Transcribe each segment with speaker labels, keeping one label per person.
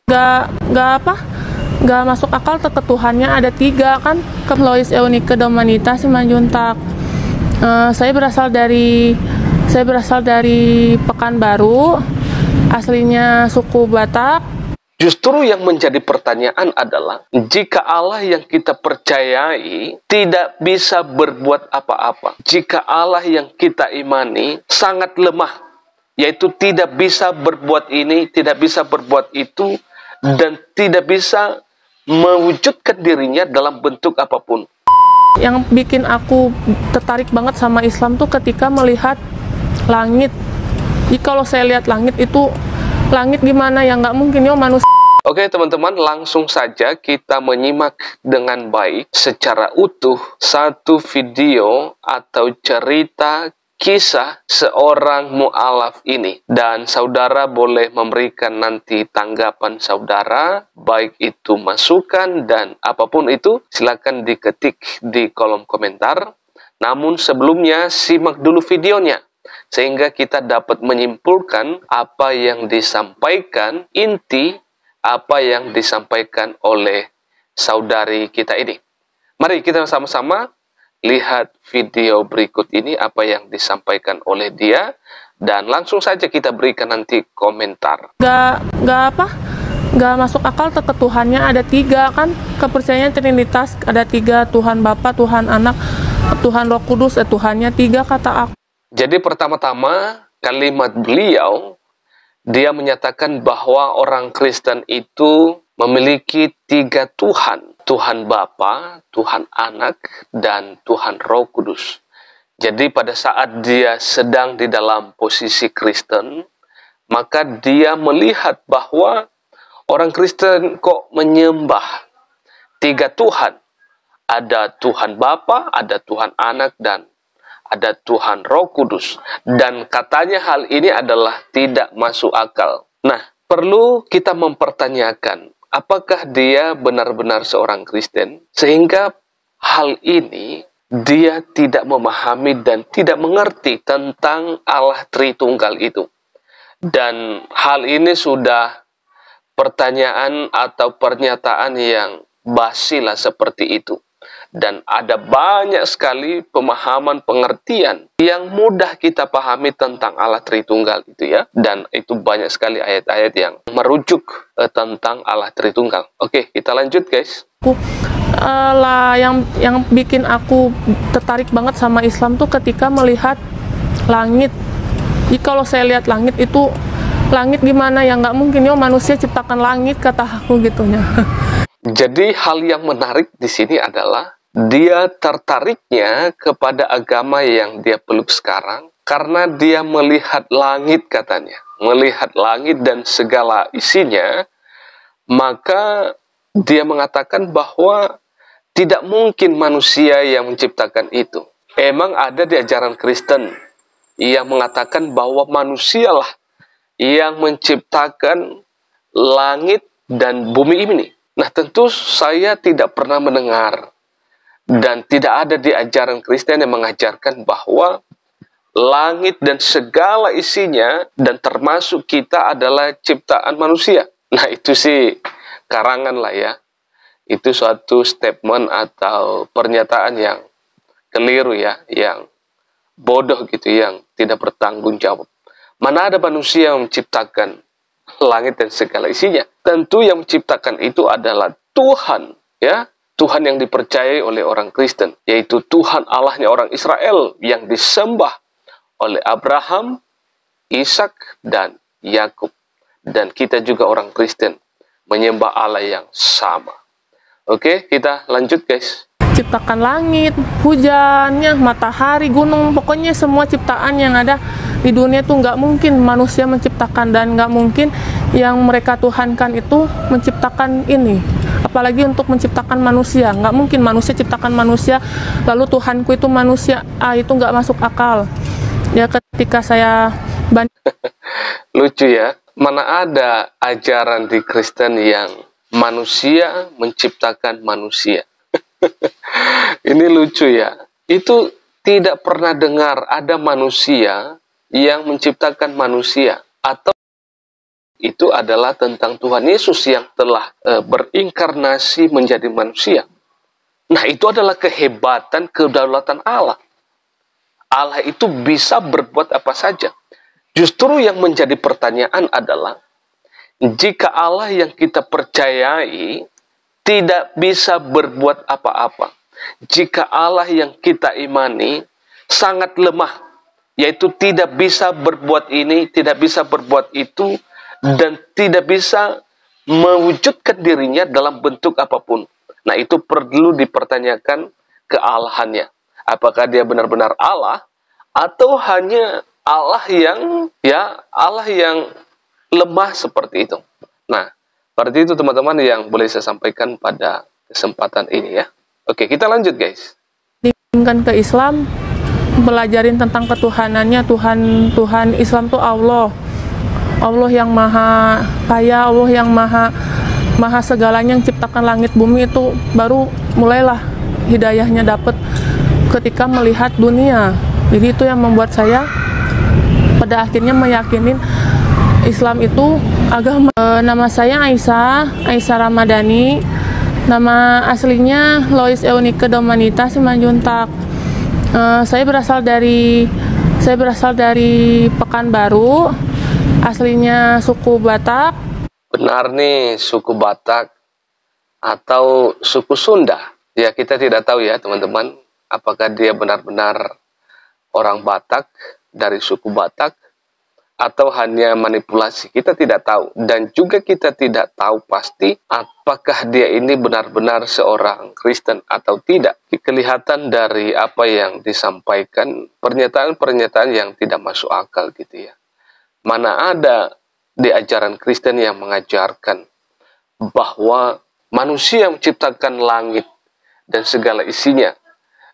Speaker 1: Gak apa, gak masuk akal. Ketuhannya ada tiga kan. Lois Eunike Domanita Simanjuntak. Saya berasal dari Pekanbaru, aslinya suku Batak.
Speaker 2: Justru yang menjadi pertanyaan adalah, jika Allah yang kita percayai tidak bisa berbuat apa-apa, jika Allah yang kita imani sangat lemah, yaitu tidak bisa berbuat ini, tidak bisa berbuat itu, dan tidak bisa mewujudkan dirinya dalam bentuk apapun.
Speaker 1: Yang bikin aku tertarik banget sama Islam tuh ketika melihat langit. Jadi kalau saya lihat langit itu, langit gimana ya, nggak mungkin ya manusia.
Speaker 2: Oke teman-teman, langsung saja kita menyimak dengan baik secara utuh satu video atau cerita kisah seorang mu'alaf ini. Dan saudara boleh memberikan nanti tanggapan saudara, baik itu masukan dan apapun itu, silakan diketik di kolom komentar. Namun sebelumnya simak dulu videonya, sehingga kita dapat menyimpulkan apa yang disampaikan, inti apa yang disampaikan oleh saudari kita ini. Mari kita sama-sama lihat video berikut ini, apa yang disampaikan oleh dia, dan langsung saja kita berikan nanti komentar.
Speaker 1: Gak masuk akal. Ketuhannya ada tiga kan. Kepercayaan Trinitas ada tiga, Tuhan Bapa, Tuhan Anak, Tuhan Roh Kudus. Tuhannya tiga kata aku.
Speaker 2: Jadi pertama-tama kalimat beliau, dia menyatakan bahwa orang Kristen itu memiliki tiga Tuhan. Tuhan Bapa, Tuhan Anak, dan Tuhan Roh Kudus. Jadi pada saat dia sedang di dalam posisi Kristen, maka dia melihat bahwa orang Kristen kok menyembah tiga Tuhan. Ada Tuhan Bapa, ada Tuhan Anak, dan ada Tuhan Roh Kudus. Dan katanya hal ini adalah tidak masuk akal. Nah, perlu kita mempertanyakan, apakah dia benar-benar seorang Kristen? Sehingga hal ini dia tidak memahami dan tidak mengerti tentang Allah Tritunggal itu. Dan hal ini sudah pertanyaan atau pernyataan yang basi lah seperti itu. Dan ada banyak sekali pemahaman pengertian yang mudah kita pahami tentang Allah Tritunggal itu ya. Dan itu banyak sekali ayat-ayat yang merujuk tentang Allah Tritunggal. Oke, kita lanjut guys.
Speaker 1: Yang bikin aku tertarik banget sama Islam tuh ketika melihat langit. Jadi kalau saya lihat langit itu, langit gimana ya, nggak mungkin ya manusia ciptakan langit, kata aku gitunya.
Speaker 2: Jadi hal yang menarik di sini adalah dia tertariknya kepada agama yang dia peluk sekarang karena dia melihat langit katanya. Melihat langit dan segala isinya, maka dia mengatakan bahwa tidak mungkin manusia yang menciptakan itu. Emang ada di ajaran Kristen yang mengatakan bahwa manusialah yang menciptakan langit dan bumi ini. Nah, tentu saya tidak pernah mendengar dan tidak ada di ajaran Kristen yang mengajarkan bahwa langit dan segala isinya dan termasuk kita adalah ciptaan manusia. Nah, itu sih karangan lah ya. Itu suatu statement atau pernyataan yang keliru ya, yang bodoh gitu, yang tidak bertanggung jawab. Mana ada manusia yang menciptakan langit dan segala isinya? Tentu yang menciptakan itu adalah Tuhan, ya. Tuhan yang dipercayai oleh orang Kristen, yaitu Tuhan Allahnya orang Israel yang disembah oleh Abraham, Ishak, dan Yakub. Dan kita juga orang Kristen menyembah Allah yang sama. Oke, kita lanjut guys.
Speaker 1: Ciptakan langit, hujannya, matahari, gunung, pokoknya semua ciptaan yang ada di dunia tuh nggak mungkin manusia menciptakan, dan nggak mungkin yang mereka tuhankan itu menciptakan ini. Apalagi untuk menciptakan manusia, nggak mungkin manusia ciptakan manusia lalu Tuhanku itu manusia. Itu nggak masuk akal. Ya ketika saya
Speaker 2: lucu ya, mana ada ajaran di Kristen yang manusia menciptakan manusia. Ini lucu ya. Itu tidak pernah dengar ada manusia yang menciptakan manusia, atau itu adalah tentang Tuhan Yesus yang telah berinkarnasi menjadi manusia. Nah, itu adalah kehebatan kedaulatan Allah. Allah itu bisa berbuat apa saja. Justru yang menjadi pertanyaan adalah, jika Allah yang kita percayai tidak bisa berbuat apa-apa, jika Allah yang kita imani sangat lemah, yaitu tidak bisa berbuat ini, tidak bisa berbuat itu, dan tidak bisa mewujudkan dirinya dalam bentuk apapun. Nah, itu perlu dipertanyakan kealahannya. Apakah dia benar-benar Allah atau hanya Allah yang lemah seperti itu. Nah, seperti itu teman-teman yang boleh saya sampaikan pada kesempatan ini ya. Oke, kita lanjut guys.
Speaker 1: Diinginkan ke Islam, belajarin tentang ketuhanannya. Tuhan Islam tuh Allah yang maha kaya, Allah yang maha segalanya, yang ciptakan langit bumi. Itu baru mulailah hidayahnya dapat ketika melihat dunia. Jadi itu yang membuat saya pada akhirnya meyakinin Islam itu agama. Nama saya Aisyah Ramadhani. Nama aslinya Lois Eunike Domanita Simanjuntak. Saya berasal dari Pekanbaru. Aslinya suku Batak.
Speaker 2: Benar nih, suku Batak atau suku Sunda. Ya, kita tidak tahu ya teman-teman, apakah dia benar-benar orang Batak dari suku Batak atau hanya manipulasi. Kita tidak tahu. Dan juga kita tidak tahu pasti apakah dia ini benar-benar seorang Kristen atau tidak. Kelihatan dari apa yang disampaikan, pernyataan-pernyataan yang tidak masuk akal gitu ya. Mana ada di ajaran Kristen yang mengajarkan bahwa manusia menciptakan langit dan segala isinya,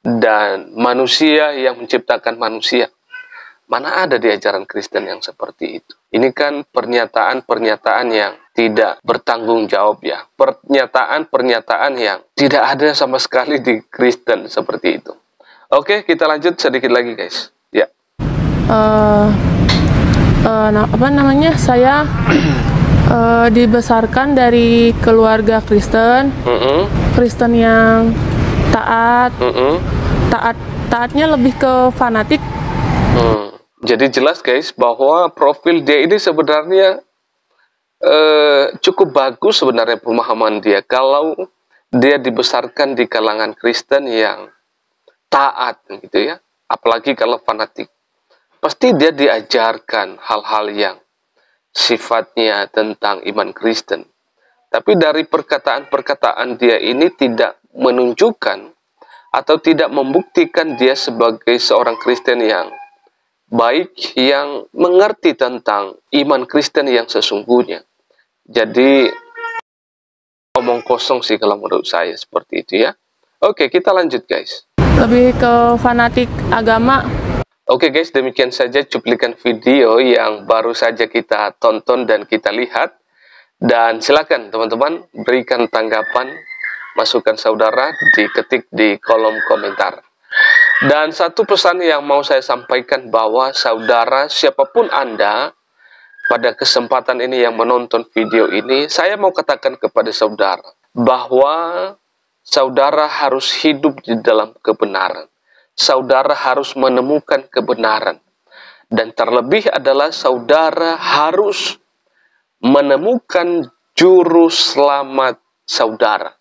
Speaker 2: dan manusia yang menciptakan manusia. Mana ada di ajaran Kristen yang seperti itu. Ini kan pernyataan-pernyataan yang tidak bertanggung jawab ya. Pernyataan-pernyataan yang tidak ada sama sekali di Kristen seperti itu. Oke, kita lanjut sedikit lagi guys. Ya.
Speaker 1: Saya dibesarkan dari keluarga Kristen, Kristen yang taat, taatnya lebih ke fanatik.
Speaker 2: Jadi jelas guys bahwa profil dia ini sebenarnya cukup bagus sebenarnya pemahaman dia. Kalau dia dibesarkan di kalangan Kristen yang taat gitu ya, apalagi kalau fanatik, pasti dia diajarkan hal-hal yang sifatnya tentang iman Kristen. Tapi dari perkataan-perkataan dia ini tidak menunjukkan atau tidak membuktikan dia sebagai seorang Kristen yang baik, yang mengerti tentang iman Kristen yang sesungguhnya. Jadi omong kosong sih kalau menurut saya seperti itu ya. Oke, kita lanjut guys.
Speaker 1: Lebih ke fanatik agama.
Speaker 2: Oke guys, demikian saja cuplikan video yang baru saja kita tonton dan kita lihat. Dan silakan teman-teman berikan tanggapan, masukan saudara, diketik di kolom komentar. Dan satu pesan yang mau saya sampaikan bahwa saudara, siapapun Anda, pada kesempatan ini yang menonton video ini, saya mau katakan kepada saudara bahwa saudara harus hidup di dalam kebenaran. Saudara harus menemukan kebenaran. Dan terlebih adalah saudara harus menemukan juru selamat saudara.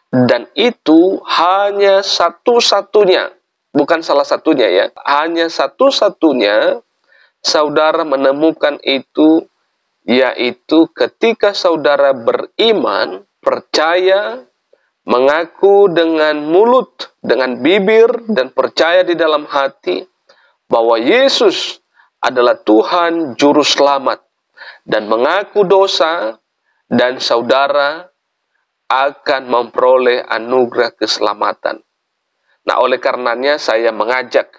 Speaker 2: Dan itu hanya satu-satunya, bukan salah satunya ya, hanya satu-satunya saudara menemukan itu, yaitu ketika saudara beriman, percaya, mengaku dengan mulut, dengan bibir, dan percaya di dalam hati bahwa Yesus adalah Tuhan Juru Selamat, dan mengaku dosa, dan saudara akan memperoleh anugerah keselamatan. Nah, oleh karenanya saya mengajak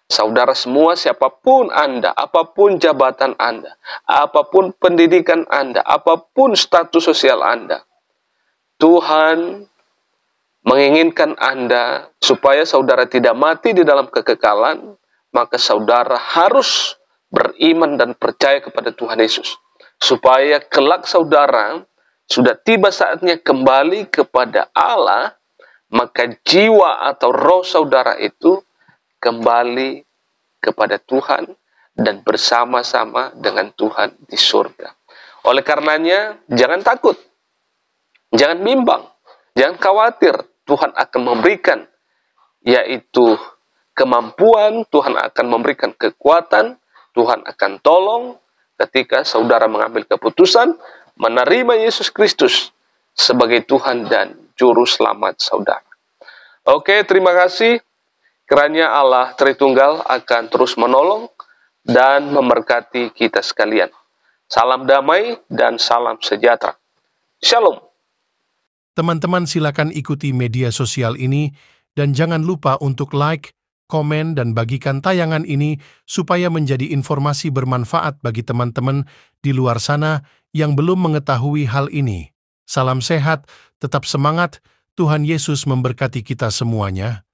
Speaker 2: saudara semua, siapapun Anda, apapun jabatan Anda, apapun pendidikan Anda, apapun status sosial Anda, Tuhan menginginkan Anda supaya saudara tidak mati di dalam kekekalan, maka saudara harus beriman dan percaya kepada Tuhan Yesus. supaya kelak saudara sudah tiba saatnya kembali kepada Allah, maka jiwa atau roh saudara itu kembali kepada Tuhan dan bersama-sama dengan Tuhan di surga. Oleh karenanya, jangan takut, jangan bimbang, jangan khawatir. Tuhan akan memberikan, yaitu kemampuan, Tuhan akan memberikan kekuatan, Tuhan akan tolong ketika saudara mengambil keputusan menerima Yesus Kristus sebagai Tuhan dan Juru Selamat saudara. Oke, terima kasih. Kiranya Allah Tritunggal akan terus menolong dan memberkati kita sekalian. Salam damai dan salam sejahtera. Shalom.
Speaker 3: Teman-teman silakan ikuti media sosial ini dan jangan lupa untuk like, komen, dan bagikan tayangan ini supaya menjadi informasi bermanfaat bagi teman-teman di luar sana yang belum mengetahui hal ini. Salam sehat, tetap semangat, Tuhan Yesus memberkati kita semuanya.